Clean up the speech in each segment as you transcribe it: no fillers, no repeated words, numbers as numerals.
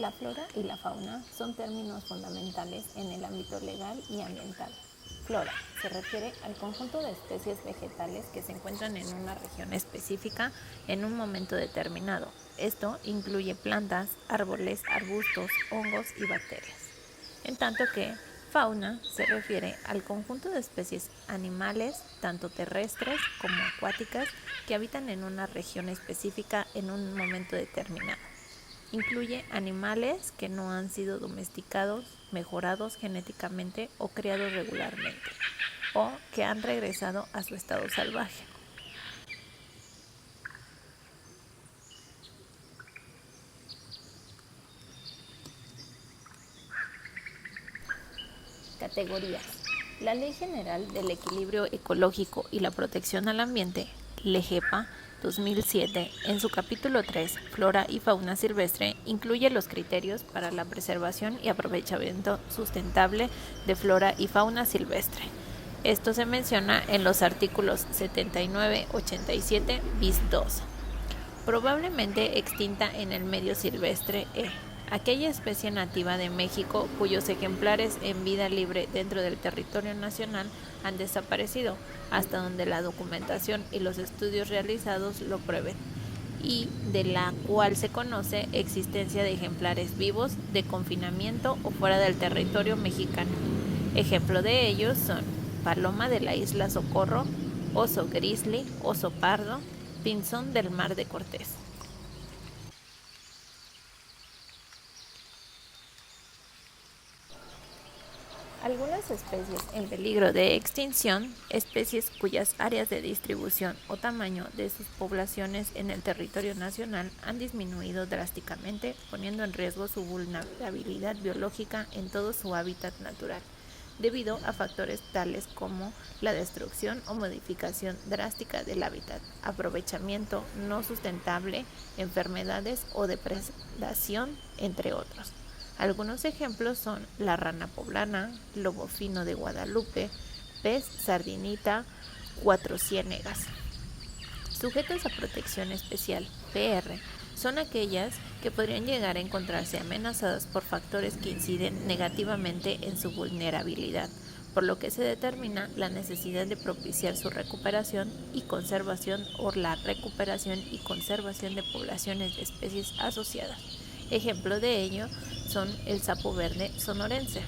La flora y la fauna son términos fundamentales en el ámbito legal y ambiental. Flora se refiere al conjunto de especies vegetales que se encuentran en una región específica en un momento determinado. Esto incluye plantas, árboles, arbustos, hongos y bacterias. En tanto que fauna se refiere al conjunto de especies animales, tanto terrestres como acuáticas, que habitan en una región específica en un momento determinado. Incluye animales que no han sido domesticados, mejorados genéticamente o criados regularmente, o que han regresado a su estado salvaje. Categorías. La Ley General del Equilibrio Ecológico y la Protección al Ambiente, LEGEPA, 2007, en su capítulo 3, Flora y Fauna Silvestre, incluye los criterios para la preservación y aprovechamiento sustentable de flora y fauna silvestre. Esto se menciona en los artículos 79-87 bis 2. Probablemente extinta en el medio silvestre aquella especie nativa de México cuyos ejemplares en vida libre dentro del territorio nacional han desaparecido, hasta donde la documentación y los estudios realizados lo prueben, y de la cual se conoce existencia de ejemplares vivos de confinamiento o fuera del territorio mexicano. Ejemplo de ellos son paloma de la isla Socorro, oso grizzly, oso pardo, pinzón del mar de Cortés. Algunas especies en peligro de extinción, especies cuyas áreas de distribución o tamaño de sus poblaciones en el territorio nacional han disminuido drásticamente, poniendo en riesgo su vulnerabilidad biológica en todo su hábitat natural, debido a factores tales como la destrucción o modificación drástica del hábitat, aprovechamiento no sustentable, enfermedades o depredación, entre otros. Algunos ejemplos son la rana poblana, lobo fino de Guadalupe, pez sardinita, cuatro ciénegas. Sujetas a protección especial, PR, son aquellas que podrían llegar a encontrarse amenazadas por factores que inciden negativamente en su vulnerabilidad, por lo que se determina la necesidad de propiciar su recuperación y conservación o la recuperación y conservación de poblaciones de especies asociadas. Ejemplo de ello son el sapo verde sonorense.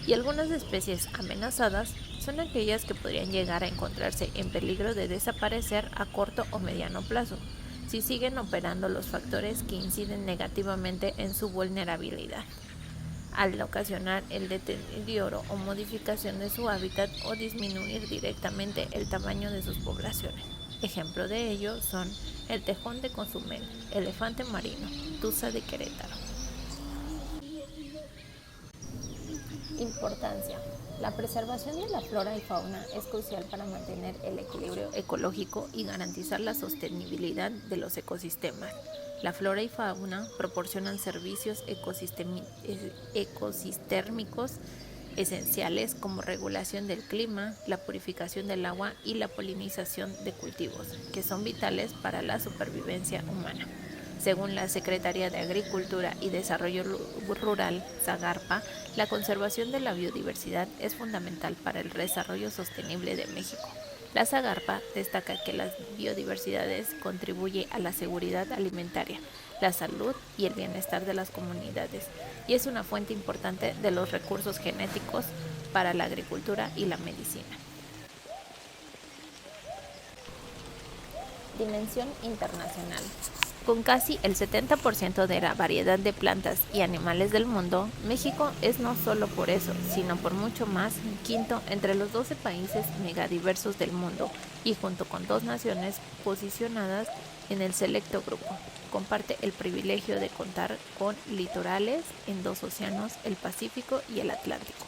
Y algunas especies amenazadas son aquellas que podrían llegar a encontrarse en peligro de desaparecer a corto o mediano plazo, si siguen operando los factores que inciden negativamente en su vulnerabilidad, al ocasionar el deterioro o modificación de su hábitat o disminuir directamente el tamaño de sus poblaciones. Ejemplo de ello son el tejón de Cozumel, elefante marino, tusa de Querétaro. Importancia. La preservación de la flora y fauna es crucial para mantener el equilibrio ecológico y garantizar la sostenibilidad de los ecosistemas. La flora y fauna proporcionan servicios ecosistémicos esenciales como regulación del clima, la purificación del agua y la polinización de cultivos, que son vitales para la supervivencia humana. Según la Secretaría de Agricultura y Desarrollo Rural, SAGARPA, la conservación de la biodiversidad es fundamental para el desarrollo sostenible de México. La SAGARPA destaca que las biodiversidades contribuye a la seguridad alimentaria, la salud y el bienestar de las comunidades, y es una fuente importante de los recursos genéticos para la agricultura y la medicina. Dimensión internacional. Con casi el 70% de la variedad de plantas y animales del mundo, México es no solo por eso, sino por mucho más, quinto entre los 12 países megadiversos del mundo, y junto con 2 naciones posicionadas en el selecto grupo, comparte el privilegio de contar con litorales en 2 océanos, el Pacífico y el Atlántico.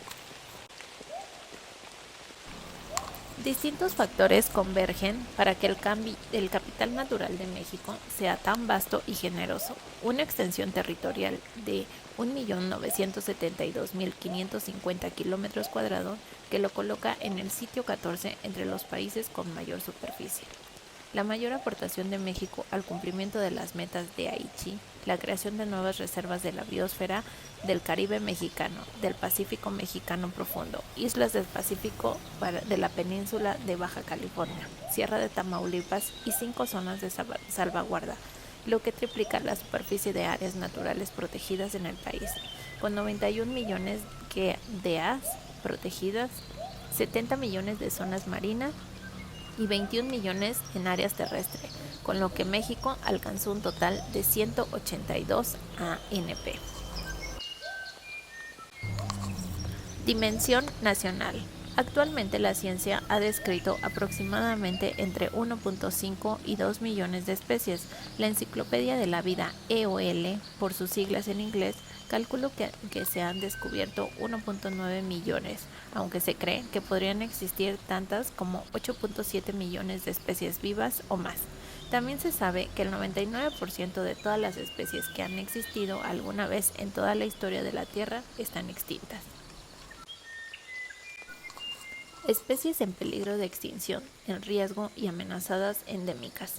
Distintos factores convergen para que el capital natural de México sea tan vasto y generoso. Una extensión territorial de 1.972.550 kilómetros cuadrados que lo coloca en el sitio 14 entre los países con mayor superficie. La mayor aportación de México al cumplimiento de las metas de Aichi, la creación de nuevas reservas de la biosfera del Caribe mexicano, del Pacífico mexicano profundo, islas del Pacífico de la península de Baja California, Sierra de Tamaulipas y 5 zonas de salvaguarda, lo que triplica la superficie de áreas naturales protegidas en el país, con 91 millones de AS protegidas, 70 millones de zonas marinas y 21 millones en áreas terrestres, con lo que México alcanzó un total de 182 ANP. Dimensión nacional. Actualmente la ciencia ha descrito aproximadamente entre 1.5 y 2 millones de especies. La Enciclopedia de la Vida, EOL, por sus siglas en inglés, calculó que se han descubierto 1.9 millones, aunque se cree que podrían existir tantas como 8.7 millones de especies vivas o más. También se sabe que el 99% de todas las especies que han existido alguna vez en toda la historia de la Tierra están extintas. Especies en peligro de extinción, en riesgo y amenazadas endémicas.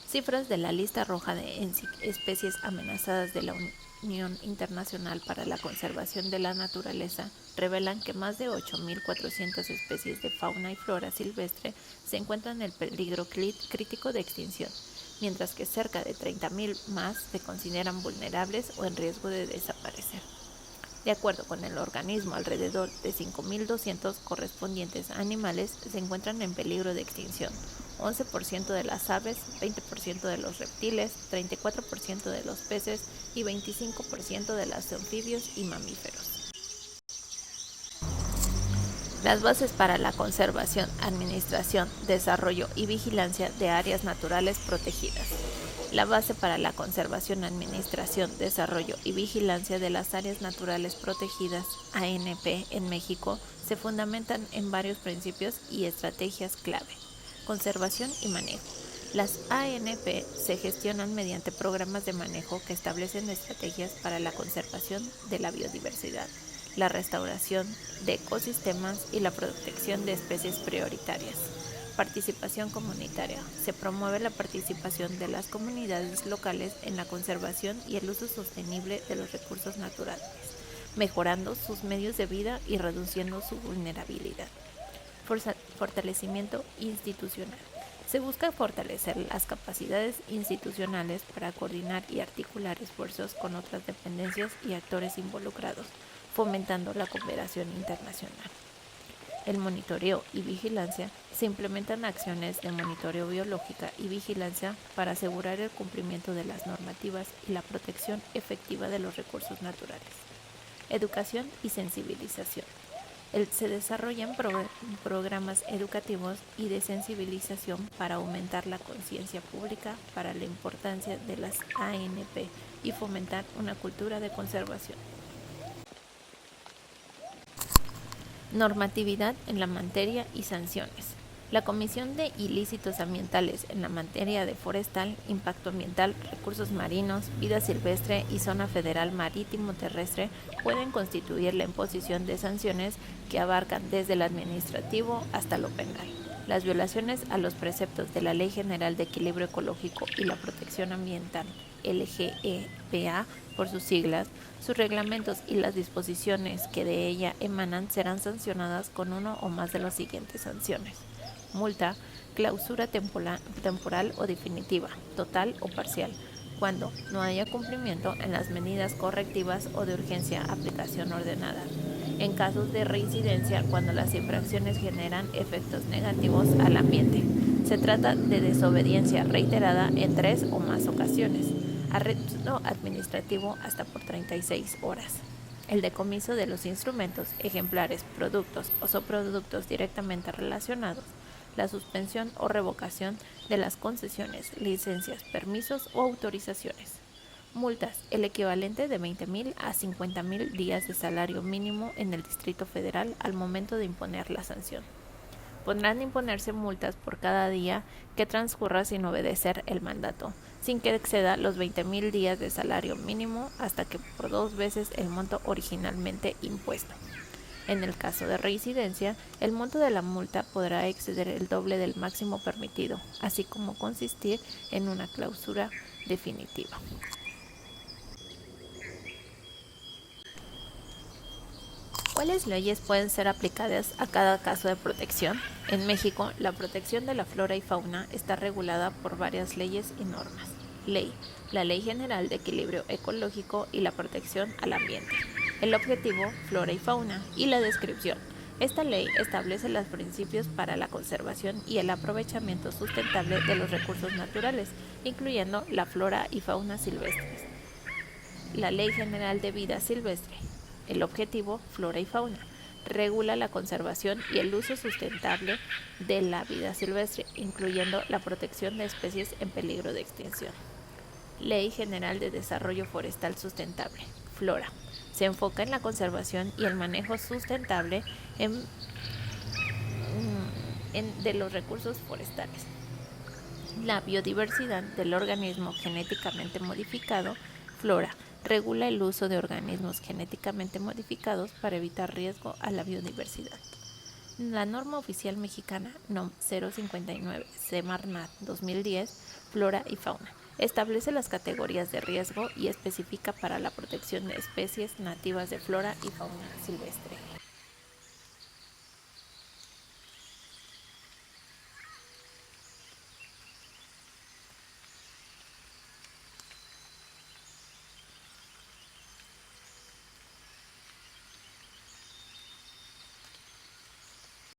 Cifras de la lista roja de especies amenazadas de la Unión Internacional para la Conservación de la Naturaleza revelan que más de 8.400 especies de fauna y flora silvestre se encuentran en peligro crítico de extinción, mientras que cerca de 30.000 más se consideran vulnerables o en riesgo de desaparecer. De acuerdo con el organismo, alrededor de 5.200 correspondientes animales se encuentran en peligro de extinción, 11% de las aves, 20% de los reptiles, 34% de los peces y 25% de los anfibios y mamíferos. Las bases para la conservación, administración, desarrollo y vigilancia de áreas naturales protegidas. La base para la conservación, administración, desarrollo y vigilancia de las áreas naturales protegidas, ANP, en México, se fundamentan en varios principios y estrategias clave. Conservación y manejo. Las ANP se gestionan mediante programas de manejo que establecen estrategias para la conservación de la biodiversidad, la restauración de ecosistemas y la protección de especies prioritarias. Participación comunitaria. Se promueve la participación de las comunidades locales en la conservación y el uso sostenible de los recursos naturales, mejorando sus medios de vida y reduciendo su vulnerabilidad. Fortalecimiento institucional. Se busca fortalecer las capacidades institucionales para coordinar y articular esfuerzos con otras dependencias y actores involucrados, fomentando la cooperación internacional. El monitoreo y vigilancia. Se implementan acciones de monitoreo biológica y vigilancia para asegurar el cumplimiento de las normativas y la protección efectiva de los recursos naturales. Educación y sensibilización. Se desarrollan programas educativos y de sensibilización para aumentar la conciencia pública para la importancia de las ANP y fomentar una cultura de conservación. Normatividad en la materia y sanciones. La Comisión de Ilícitos Ambientales en la materia de forestal, impacto ambiental, recursos marinos, vida silvestre y zona federal marítimo-terrestre pueden constituir la imposición de sanciones que abarcan desde el administrativo hasta lo penal. Las violaciones a los preceptos de la Ley General de Equilibrio Ecológico y la Protección Ambiental, LGEPA por sus siglas, sus reglamentos y las disposiciones que de ella emanan serán sancionadas con uno o más de las siguientes sanciones: multa, clausura temporal o definitiva, total o parcial, cuando no haya cumplimiento en las medidas correctivas o de urgencia aplicación ordenada. En casos de reincidencia, cuando las infracciones generan efectos negativos al ambiente. Se trata de desobediencia reiterada en 3 o más ocasiones. Arresto administrativo hasta por 36 horas. El decomiso de los instrumentos, ejemplares, productos o subproductos directamente relacionados. La suspensión o revocación de las concesiones, licencias, permisos o autorizaciones. Multas, el equivalente de 20.000 a 50.000 días de salario mínimo en el Distrito Federal al momento de imponer la sanción. Podrán imponerse multas por cada día que transcurra sin obedecer el mandato, sin que exceda los 20.000 días de salario mínimo hasta que por 2 veces el monto originalmente impuesto. En el caso de reincidencia, el monto de la multa podrá exceder el doble del máximo permitido, así como consistir en una clausura definitiva. ¿Cuáles leyes pueden ser aplicadas a cada caso de protección? En México, la protección de la flora y fauna está regulada por varias leyes y normas. Ley: la Ley General de Equilibrio Ecológico y la Protección al Ambiente. El objetivo: flora y fauna, y la descripción. Esta ley establece los principios para la conservación y el aprovechamiento sustentable de los recursos naturales, incluyendo la flora y fauna silvestres. La Ley General de Vida Silvestre. El objetivo: flora y fauna. Regula la conservación y el uso sustentable de la vida silvestre, incluyendo la protección de especies en peligro de extinción. Ley General de Desarrollo Forestal Sustentable. Flora. Se enfoca en la conservación y el manejo sustentable de los recursos forestales. La biodiversidad del organismo genéticamente modificado. Flora. Regula el uso de organismos genéticamente modificados para evitar riesgo a la biodiversidad. La norma oficial mexicana NOM 059 Semarnat 2010, Flora y Fauna, establece las categorías de riesgo y especifica para la protección de especies nativas de flora y fauna silvestre.